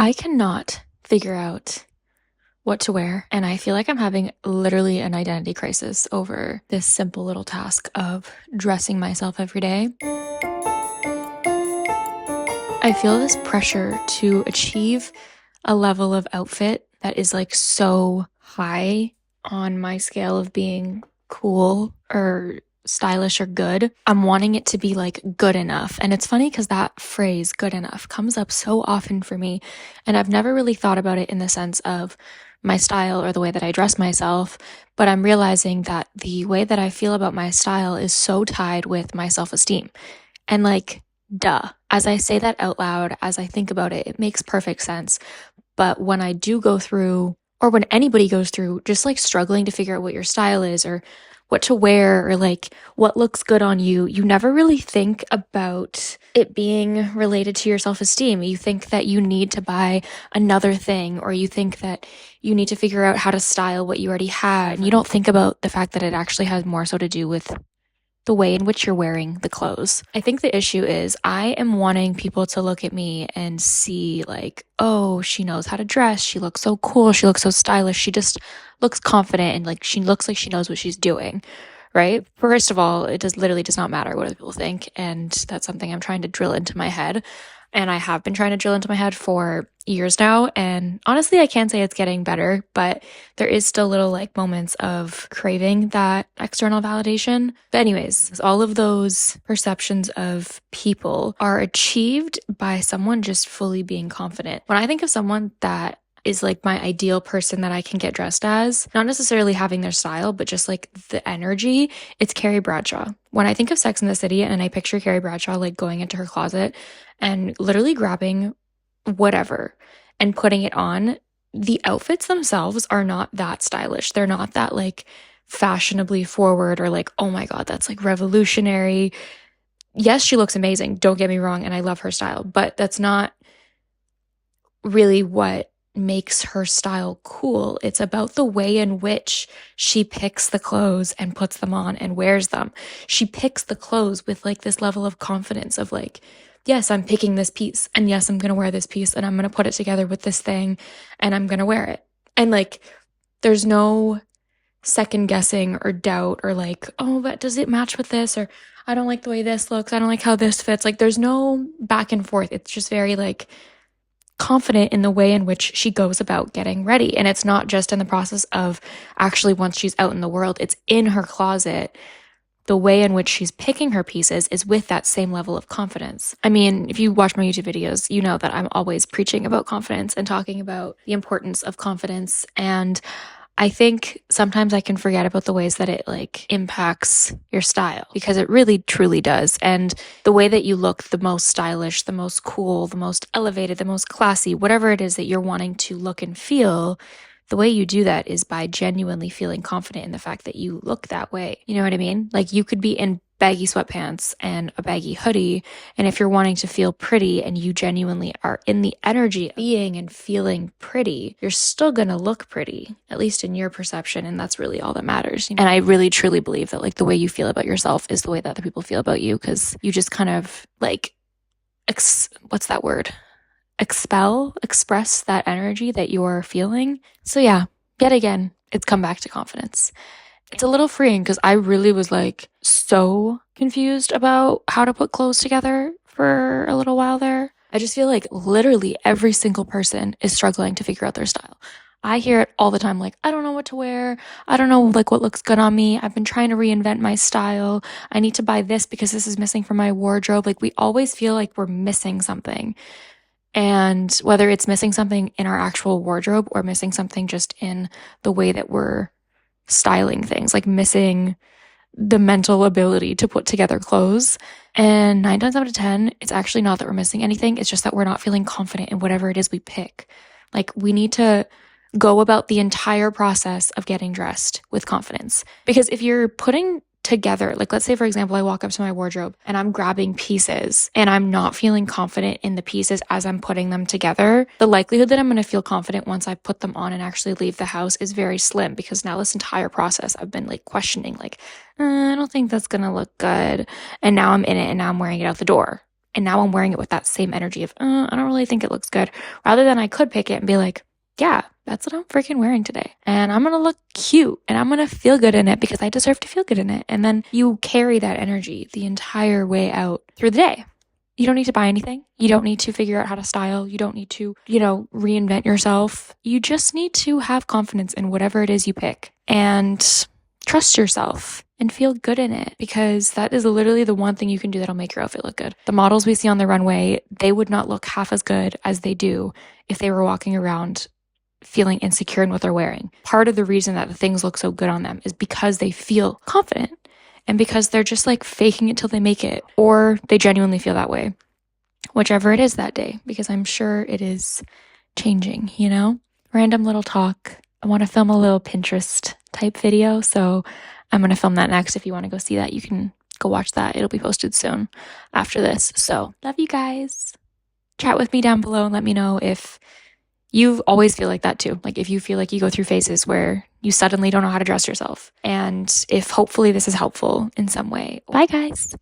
I cannot figure out what to wear, and I feel like I'm having literally an identity crisis over this simple little task of dressing myself every day. I feel this pressure to achieve a level of outfit that is like so high on my scale of being cool or stylish or good. I'm wanting it to be like good enough. And it's funny because that phrase, good enough, comes up so often for me. And I've never really thought about it in the sense of my style or the way that I dress myself. But I'm realizing that the way that I feel about my style is so tied with my self-esteem. And like, duh. As I say that out loud, as I think about it, it makes perfect sense. But when I do go through, or when anybody goes through, just like struggling to figure out what your style is or what to wear or like what looks good on you, you never really think about it being related to your self-esteem. You think that you need to buy another thing, or you think that you need to figure out how to style what you already had. And you don't think about the fact that it actually has more so to do with the way in which you're wearing the clothes. I think the issue is I am wanting people to look at me and see like, oh, she knows how to dress. She looks so cool. She looks so stylish. She just looks confident and like she looks like she knows what she's doing, right? First of all, it literally does not matter what other people think. And that's something I'm trying to drill into my head. And I have been trying to drill into my head for years now. And honestly, I can't say it's getting better, but there is still little like moments of craving that external validation. But anyways, all of those perceptions of people are achieved by someone just fully being confident. When I think of someone that is like my ideal person that I can get dressed as, not necessarily having their style, but just like the energy, it's Carrie Bradshaw. When I think of Sex and the City and I picture Carrie Bradshaw like going into her closet and literally grabbing whatever and putting it on, the outfits themselves are not that stylish. They're not that like fashionably forward or like, oh my God, that's like revolutionary. Yes, she looks amazing. Don't get me wrong. And I love her style, but that's not really what makes her style cool. It's about the way in which she picks the clothes and puts them on and wears them. She picks the clothes with like this level of confidence of like, yes, I'm picking this piece, and yes, I'm going to wear this piece, and I'm going to put it together with this thing, and I'm going to wear it. And like, there's no second guessing or doubt or like, oh, but does it match with this? Or I don't like the way this looks. I don't like how this fits. Like, there's no back and forth. It's just very like confident in the way in which she goes about getting ready. And it's not just in the process of actually once she's out in the world, it's in her closet. The way in which she's picking her pieces is with that same level of confidence. I mean, if you watch my YouTube videos, you know that I'm always preaching about confidence and talking about the importance of confidence. And I think sometimes I can forget about the ways that it like impacts your style, because it really truly does. And the way that you look the most stylish, the most cool, the most elevated, the most classy, whatever it is that you're wanting to look and feel, the way you do that is by genuinely feeling confident in the fact that you look that way. You know what I mean? Like, you could be in baggy sweatpants and a baggy hoodie, and if you're wanting to feel pretty and you genuinely are in the energy of being and feeling pretty, you're still gonna look pretty, at least in your perception, and that's really all that matters. And I really truly believe that like the way you feel about yourself is the way that other people feel about you, because you just kind of like what's that word? Express that energy that you're feeling. So yeah, yet again, it's come back to confidence. It's a little freeing because I really was like so confused about how to put clothes together for a little while there. I just feel like literally every single person is struggling to figure out their style. I hear it all the time, like, I don't know what to wear. I don't know like what looks good on me. I've been trying to reinvent my style. I need to buy this because this is missing from my wardrobe. Like, we always feel like we're missing something. And whether it's missing something in our actual wardrobe or missing something just in the way that we're styling things, like missing the mental ability to put together clothes. And 9 times out of 10, it's actually not that we're missing anything. It's just that we're not feeling confident in whatever it is we pick. Like, we need to go about the entire process of getting dressed with confidence. Because if you're putting together, like let's say for example, I walk up to my wardrobe and I'm grabbing pieces and I'm not feeling confident in the pieces as I'm putting them together, the likelihood that I'm going to feel confident once I put them on and actually leave the house is very slim, because now this entire process I've been like questioning, like, I don't think that's going to look good. And now I'm in it and now I'm wearing it out the door. And now I'm wearing it with that same energy of, I don't really think it looks good. Rather than I could pick it and be like, yeah, that's what I'm freaking wearing today. And I'm going to look cute and I'm going to feel good in it because I deserve to feel good in it. And then you carry that energy the entire way out through the day. You don't need to buy anything. You don't need to figure out how to style. You don't need to, reinvent yourself. You just need to have confidence in whatever it is you pick and trust yourself and feel good in it, because that is literally the one thing you can do that'll make your outfit look good. The models we see on the runway, they would not look half as good as they do if they were walking around feeling insecure in what they're wearing. Part of the reason that the things look so good on them is because they feel confident and because they're just like faking it till they make it, or they genuinely feel that way, whichever it is that day, because I'm sure it is changing, Random little talk. I want to film a little Pinterest type video, so I'm going to film that next. If you want to go see that, you can go watch that. It'll be posted soon after this. So love you guys. Chat with me down below and let me know if you always feel like that too. Like if you feel like you go through phases where you suddenly don't know how to dress yourself. And if hopefully this is helpful in some way. Bye guys.